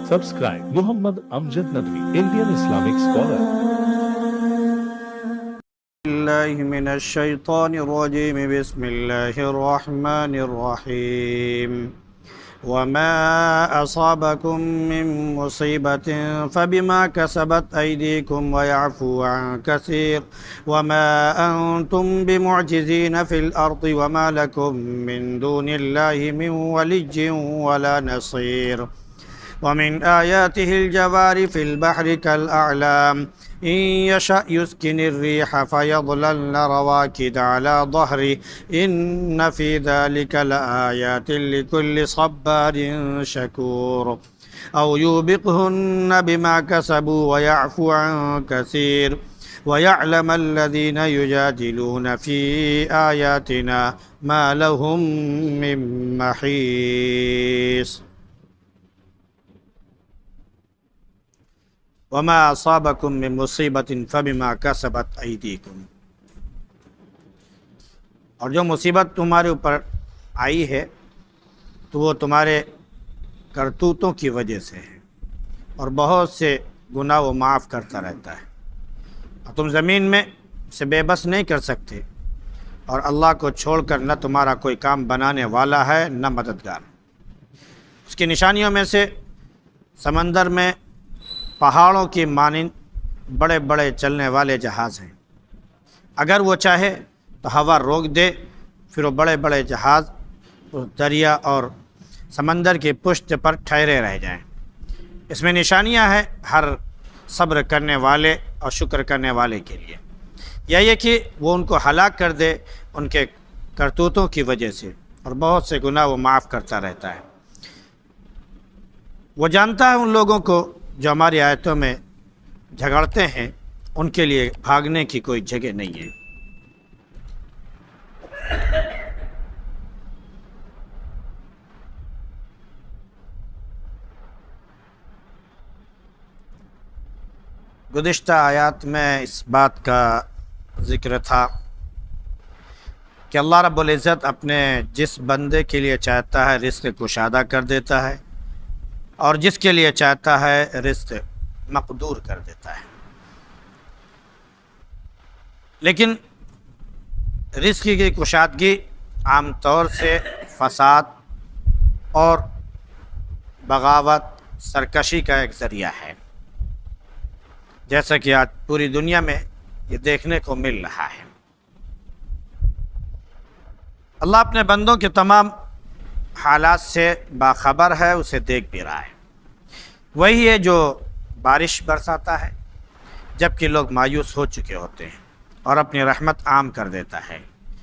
Subscribe Muhammad Amjad Nadwi, Indian Islamic scholar. الله من الشيطان الرجيم بسم الله الرحمن الرحيم وما أصابكم من مصيبة فبما كسبت أيديكم ويعفو عن كثير وما أنتم بمعجزين في الأرض وما لكم من دون الله من ولي ولا نصير ومن آياته الجوار في البحر كالأعلام إن يشأ يسكن الريح فيظللن رواكد على ظهره إن في ذلك لآيات لكل صبار شكور أو يوبقهن بما كسبوا ويعفو عن كثير ويعلم الذين يجادلون في آياتنا ما لهم من محيص وما أصابكم من مصیبۃ فبما کسبت ایدیکم، اور جو مصیبت تمہارے اوپر آئی ہے تو وہ تمہارے کرتوتوں کی وجہ سے ہے، اور بہت سے گناہ وہ معاف کرتا رہتا ہے، اور تم زمین میں سے بے بس نہیں کر سکتے، اور اللہ کو چھوڑ کر نہ تمہارا کوئی کام بنانے والا ہے نہ مددگار۔ اس کی نشانیوں میں سے سمندر میں پہاڑوں کی مانند بڑے بڑے چلنے والے جہاز ہیں، اگر وہ چاہے تو ہوا روک دے، پھر وہ بڑے بڑے جہاز دریا اور سمندر کی پشت پر ٹھہرے رہ جائیں۔ اس میں نشانیاں ہیں ہر صبر کرنے والے اور شکر کرنے والے کے لیے، یہ کہ وہ ان کو ہلاک کر دے ان کے کرتوتوں کی وجہ سے، اور بہت سے گناہ وہ معاف کرتا رہتا ہے۔ وہ جانتا ہے ان لوگوں کو جو ہماری آیتوں میں جھگڑتے ہیں، ان کے لیے بھاگنے کی کوئی جگہ نہیں ہے۔ گزشتہ آیات میں اس بات کا ذکر تھا کہ اللہ رب العزت اپنے جس بندے کے لیے چاہتا ہے رزق کشادہ کر دیتا ہے، اور جس کے لیے چاہتا ہے رزق مقدور کر دیتا ہے، لیکن رزق کی کشادگی عام طور سے فساد اور بغاوت، سرکشی کا ایک ذریعہ ہے، جیسا کہ آج پوری دنیا میں یہ دیکھنے کو مل رہا ہے۔ اللہ اپنے بندوں کے تمام حالات سے باخبر ہے، اسے دیکھ بھی رہا ہے۔ وہی ہے جو بارش برساتا ہے جبکہ لوگ مایوس ہو چکے ہوتے ہیں، اور اپنی رحمت عام کر دیتا ہے،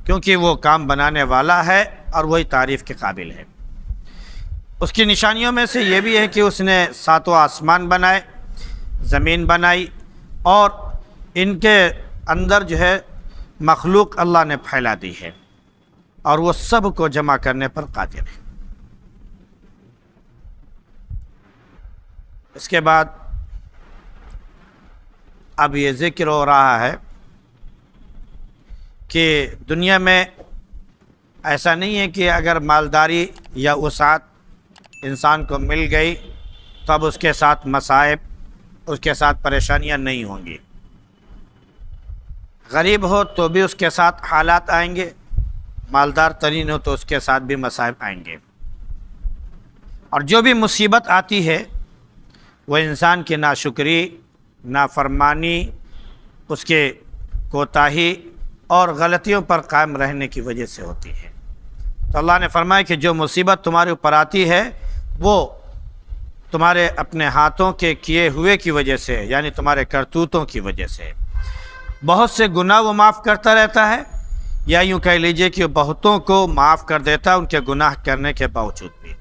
کیونکہ وہ کام بنانے والا ہے اور وہی تعریف کے قابل ہے۔ اس کی نشانیوں میں سے یہ بھی ہے کہ اس نے ساتوں آسمان بنائے، زمین بنائی، اور ان کے اندر جو ہے مخلوق اللہ نے پھیلا دی ہے، اور وہ سب کو جمع کرنے پر قادر ہے۔ اس کے بعد اب یہ ذکر ہو رہا ہے کہ دنیا میں ایسا نہیں ہے کہ اگر مالداری یا وسعت انسان کو مل گئی تو اب اس کے ساتھ مصائب، اس کے ساتھ پریشانیاں نہیں ہوں گی۔ غریب ہو تو بھی اس کے ساتھ حالات آئیں گے، مالدار ترین ہو تو اس کے ساتھ بھی مصائب آئیں گے، اور جو بھی مصیبت آتی ہے وہ انسان کی ناشکری، نافرمانی، اس کے کوتاہی اور غلطیوں پر قائم رہنے کی وجہ سے ہوتی ہے۔ تو اللہ نے فرمایا کہ جو مصیبت تمہارے اوپر آتی ہے وہ تمہارے اپنے ہاتھوں کے کیے ہوئے کی وجہ سے، یعنی تمہارے کرتوتوں کی وجہ سے۔ بہت سے گناہ وہ معاف کرتا رہتا ہے، یا یوں کہہ لیجئے کہ بہتوں کو معاف کر دیتا ہے ان کے گناہ کرنے کے باوجود بھی۔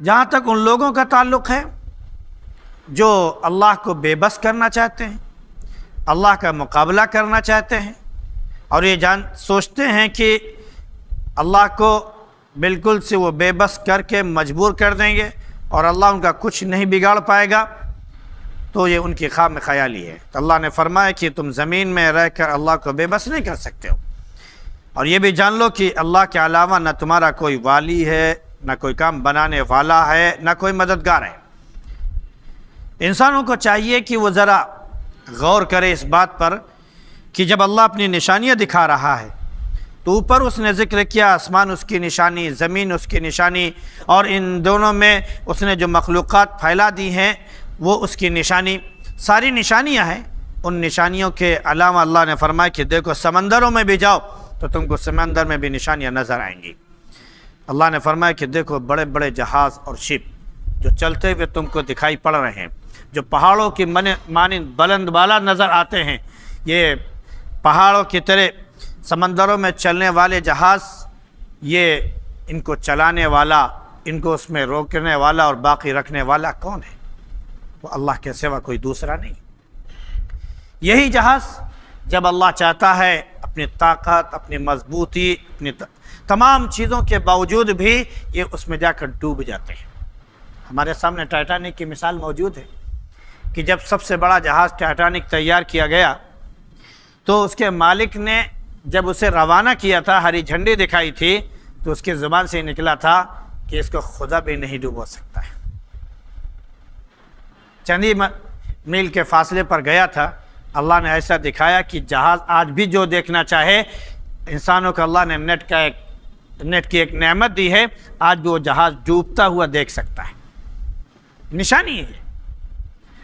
جہاں تک ان لوگوں کا تعلق ہے جو اللہ کو بے بس کرنا چاہتے ہیں، اللہ کا مقابلہ کرنا چاہتے ہیں، اور یہ سوچتے ہیں کہ اللہ کو بالکل سے وہ بے بس کر کے مجبور کر دیں گے اور اللہ ان کا کچھ نہیں بگاڑ پائے گا، تو یہ ان کی خام خیالی ہے۔ تو اللہ نے فرمایا کہ تم زمین میں رہ کر اللہ کو بے بس نہیں کر سکتے ہو، اور یہ بھی جان لو کہ اللہ کے علاوہ نہ تمہارا کوئی والی ہے نہ کوئی کام بنانے والا ہے، نہ کوئی مددگار ہے۔ انسانوں کو چاہیے کہ وہ ذرا غور کرے اس بات پر کہ جب اللہ اپنی نشانیاں دکھا رہا ہے تو اوپر اس نے ذکر کیا آسمان اس کی نشانی، زمین اس کی نشانی، اور ان دونوں میں اس نے جو مخلوقات پھیلا دی ہیں وہ اس کی نشانی، ساری نشانیاں ہیں۔ ان نشانیوں کے علاوہ اللہ نے فرمایا کہ دیکھو سمندروں میں بھی جاؤ تو تم کو سمندر میں بھی نشانیاں نظر آئیں گی۔ اللہ نے فرمایا کہ دیکھو بڑے بڑے جہاز اور شپ جو چلتے ہوئے تم کو دکھائی پڑ رہے ہیں، جو پہاڑوں کی مانند بلند بالا نظر آتے ہیں، یہ پہاڑوں کی طرح سمندروں میں چلنے والے جہاز، یہ ان کو چلانے والا، ان کو اس میں روکنے والا اور باقی رکھنے والا کون ہے؟ وہ اللہ کے سوا کوئی دوسرا نہیں۔ یہی جہاز جب اللہ چاہتا ہے اپنی طاقت، اپنی مضبوطی، اپنی تمام چیزوں کے باوجود بھی یہ اس میں جا کر ڈوب جاتے ہیں۔ ہمارے سامنے ٹائٹینک کی مثال موجود ہے کہ جب سب سے بڑا جہاز ٹائٹینک تیار کیا گیا تو اس کے مالک نے جب اسے روانہ کیا تھا، ہری جھنڈی دکھائی تھی، تو اس کی زبان سے نکلا تھا کہ اس کو خدا بھی نہیں ڈوبو سکتا ہے۔ چندی میل کے فاصلے پر گیا تھا، اللہ نے ایسا دکھایا کہ جہاز آج بھی جو دیکھنا چاہے، انسانوں کو اللہ نے نیٹ کی ایک نعمت دی ہے، آج بھی وہ جہاز ڈوبتا ہوا دیکھ سکتا ہے۔ نشانی ہے۔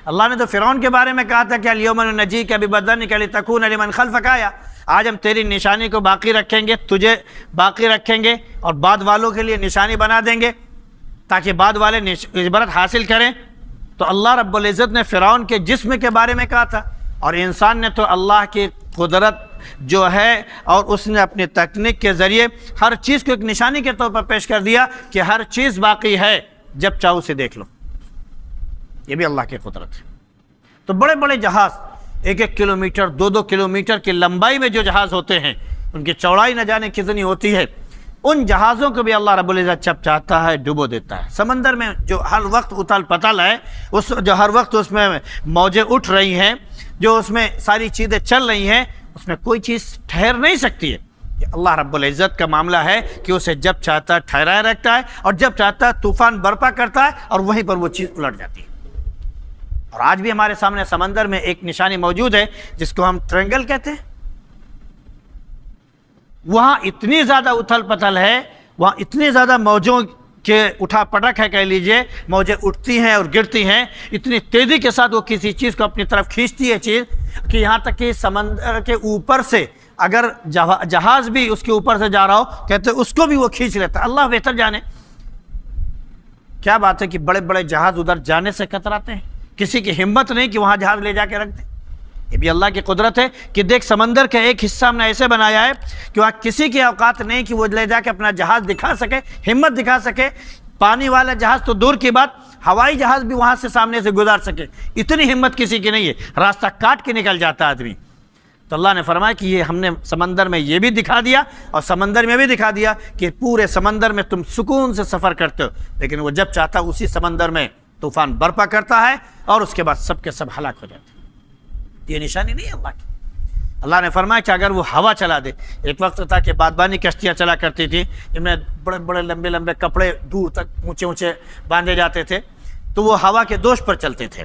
اللہ نے تو فرعون کے بارے میں کہا تھا کہ الیوم ننجیک ببدنک لتکون لمن خلفک آیہ، آج ہم تیری نشانی کو باقی رکھیں گے، تجھے باقی رکھیں گے اور بعد والوں کے لیے نشانی بنا دیں گے تاکہ بعد والے عبرت حاصل کریں۔ تو اللہ رب العزت نے فرعون کے جسم کے بارے میں کہا تھا، اور انسان نے تو اللہ کی قدرت جو ہے اور اس نے اپنی تکنیک کے ذریعے ہر چیز کو ایک نشانی کے طور پر پیش کر دیا کہ ہر چیز باقی ہے، جب چاہو اسے دیکھ لو۔ یہ بھی اللہ کی قدرت ہے۔ تو بڑے بڑے جہاز 1-1 کلومیٹر 2-2 کلومیٹر کی لمبائی میں جو جہاز ہوتے ہیں، ان کی چوڑائی نہ جانے کتنی ہوتی ہے، ان جہازوں کو بھی اللہ رب العزت جب چاہتا ہے ڈبو دیتا ہے۔ سمندر میں جو ہر وقت اتل پتل ہے، جو ہر وقت اس میں موجیں اٹھ رہی ہیں، جو اس میں ساری چیزیں چل رہی ہیں، اس میں کوئی چیز ٹھہر نہیں سکتی ہے۔ یہ اللہ رب العزت کا معاملہ ہے کہ اسے جب چاہتا ہے ٹھہرائے رکھتا ہے، اور جب چاہتا ہے طوفان برپا کرتا ہے اور وہیں پر وہ چیز الٹ جاتی ہے۔ اور آج بھی ہمارے سامنے سمندر میں ایک نشانی موجود ہے جس کو ہم ٹرینگل کہتے ہیں۔ وہاں اتنی زیادہ اتھل پتھل ہے، وہاں اتنی زیادہ موجوں کے اٹھا پٹک ہے، کہہ لیجئے موجیں اٹھتی ہیں اور گرتی ہیں، اتنی تیزی کے ساتھ وہ کسی چیز کو اپنی طرف کھینچتی ہے چیز، کہ یہاں تک کہ سمندر کے اوپر سے اگر جہاز بھی اس کے اوپر سے جا رہا ہو، کہتے ہیں اس کو بھی وہ کھینچ لیتا ہے۔ اللہ بہتر جانے کیا بات ہے کہ بڑے بڑے جہاز ادھر جانے سے کتراتے ہیں، کسی کی ہمت نہیں کہ وہاں جہاز لے جا کے رکھ دیں۔ یہ بھی اللہ کی قدرت ہے کہ دیکھ سمندر کا ایک حصہ ہم نے ایسے بنایا ہے کہ وہاں کسی کی اوقات نہیں کہ وہ لے جا کے اپنا جہاز دکھا سکے، ہمت دکھا سکے۔ پانی والا جہاز تو دور کی بات، ہوائی جہاز بھی وہاں سے سامنے سے گزار سکے، اتنی ہمت کسی کی نہیں ہے، راستہ کاٹ کے نکل جاتا آدمی۔ تو اللہ نے فرمایا کہ یہ ہم نے سمندر میں یہ بھی دکھا دیا اور سمندر میں بھی دکھا دیا کہ پورے سمندر میں تم سکون سے سفر کرتے ہو، لیکن وہ جب چاہتا اسی سمندر میں طوفان برپا کرتا ہے اور اس کے بعد سب کے سب ہلاک ہو جاتے ہیں۔ یہ نشانی نہیں ہے اللہ کی۔ اللہ نے فرمایا کہ اگر وہ ہوا چلا دے، ایک وقت تھا کہ بادبانی کشتیاں چلا کرتی تھیں، جن میں بڑے بڑے لمبے لمبے کپڑے دور تک اونچے اونچے باندھے جاتے تھے، تو وہ ہوا کے دوش پر چلتے تھے۔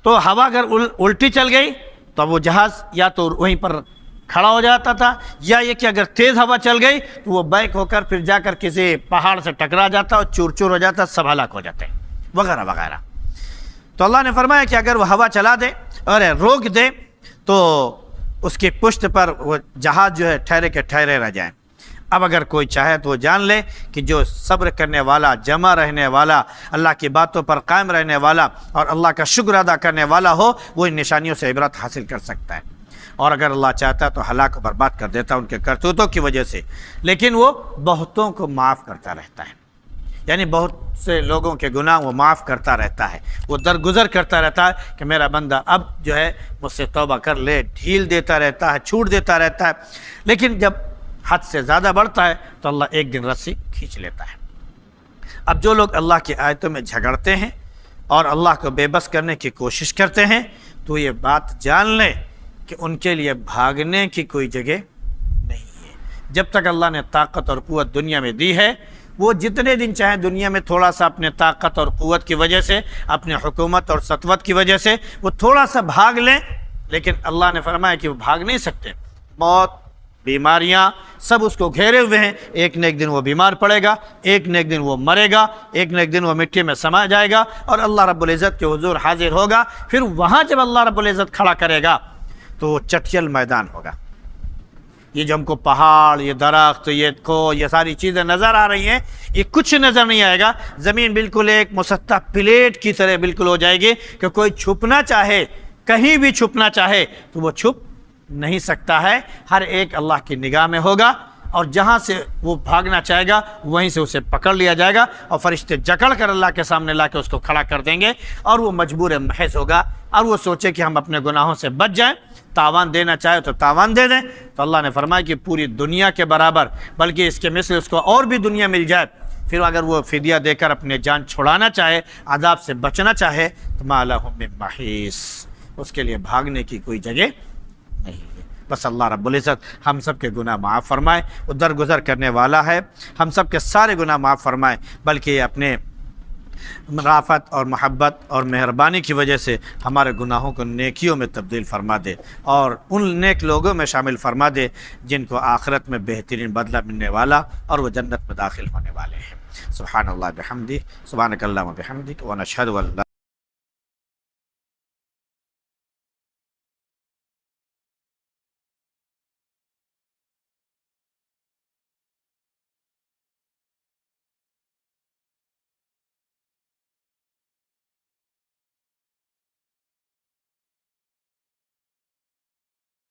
تو ہوا اگر الٹی چل گئی تو وہ جہاز یا تو وہیں پر کھڑا ہو جاتا تھا، یا یہ کہ اگر تیز ہوا چل گئی تو وہ بیک ہو کر پھر جا کر کسی پہاڑ سے ٹکرا جاتا اور چور چور ہو جاتا، سب ہلاک ہو جاتے ہیں وغیرہ وغیرہ۔ تو اللہ نے فرمایا کہ اگر وہ ہوا چلا دے اور روک دے تو اس کی پشت پر وہ جہاز جو ہے ٹھہرے کے ٹھہرے رہ جائیں۔ اب اگر کوئی چاہے تو وہ جان لے کہ جو صبر کرنے والا، جمع رہنے والا، اللہ کی باتوں پر قائم رہنے والا اور اللہ کا شکر ادا کرنے والا ہو، وہ ان نشانیوں سے عبرت حاصل کر سکتا ہے۔ اور اگر اللہ چاہتا ہے تو ہلاک و برباد کر دیتا ہے ان کے کرتوتوں کی وجہ سے، لیکن وہ بہتوں کو معاف کرتا رہتا ہے۔ یعنی بہت سے لوگوں کے گناہ وہ معاف کرتا رہتا ہے، وہ درگزر کرتا رہتا ہے کہ میرا بندہ اب جو ہے مجھ سے توبہ کر لے، ڈھیل دیتا رہتا ہے، چھوٹ دیتا رہتا ہے۔ لیکن جب حد سے زیادہ بڑھتا ہے تو اللہ ایک دن رسی کھینچ لیتا ہے۔ اب جو لوگ اللہ کی آیتوں میں جھگڑتے ہیں اور اللہ کو بے بس کرنے کی کوشش کرتے ہیں، تو یہ بات جان لیں کہ ان کے لیے بھاگنے کی کوئی جگہ نہیں ہے۔ جب تک اللہ نے طاقت اور قوت دنیا میں دی ہے، وہ جتنے دن چاہیں دنیا میں تھوڑا سا اپنے طاقت اور قوت کی وجہ سے، اپنے حکومت اور سطوت کی وجہ سے وہ تھوڑا سا بھاگ لیں، لیکن اللہ نے فرمایا کہ وہ بھاگ نہیں سکتے۔ موت، بیماریاں سب اس کو گھیرے ہوئے ہیں، ایک نہ ایک دن وہ بیمار پڑے گا، ایک نہ ایک دن وہ مرے گا، ایک نہ ایک دن وہ مٹی میں سما جائے گا اور اللہ رب العزت کے حضور حاضر ہوگا۔ پھر وہاں جب اللہ رب العزت کھڑا کرے گا تو وہ چٹیل میدان ہوگا۔ یہ جو ہم کو پہاڑ، یہ درخت، یہ ساری چیزیں نظر آ رہی ہیں، یہ کچھ نظر نہیں آئے گا۔ زمین بالکل ایک مسطح پلیٹ کی طرح بالکل ہو جائے گی کہ کوئی چھپنا چاہے، کہیں بھی چھپنا چاہے تو وہ چھپ نہیں سکتا ہے۔ ہر ایک اللہ کی نگاہ میں ہوگا اور جہاں سے وہ بھاگنا چاہے گا وہیں سے اسے پکڑ لیا جائے گا اور فرشتے جکڑ کر اللہ کے سامنے لا کے اس کو کھڑا کر دیں گے اور وہ مجبور محض ہوگا اور وہ سوچے کہ ہم اپنے گناہوں سے بچ جائیں، تاوان دینا چاہے تو تاوان دے دیں، تو اللہ نے فرمایا کہ پوری دنیا کے برابر بلکہ اس کے مثل اس کو اور بھی دنیا مل جائے، پھر اگر وہ فدیہ دے کر اپنے جان چھڑانا چاہے، عذاب سے بچنا چاہے تو ما لہم من محیص، اس کے لیے بھاگنے کی کوئی جگہ نہیں ہے۔ بس اللہ رب العزت ہم سب کے گناہ معاف فرمائے، وہ درگزر کرنے والا ہے، ہم سب کے سارے گناہ معاف فرمائے، بلکہ یہ اپنے رافت اور محبت اور مہربانی کی وجہ سے ہمارے گناہوں کو نیکیوں میں تبدیل فرما دے اور ان نیک لوگوں میں شامل فرما دے جن کو آخرت میں بہترین بدلہ ملنے والا اور وہ جنت میں داخل ہونے والے ہیں۔ سبحان اللہ بحمدہ، سبحانک اللہم وبحمدک، ونشہد ان لا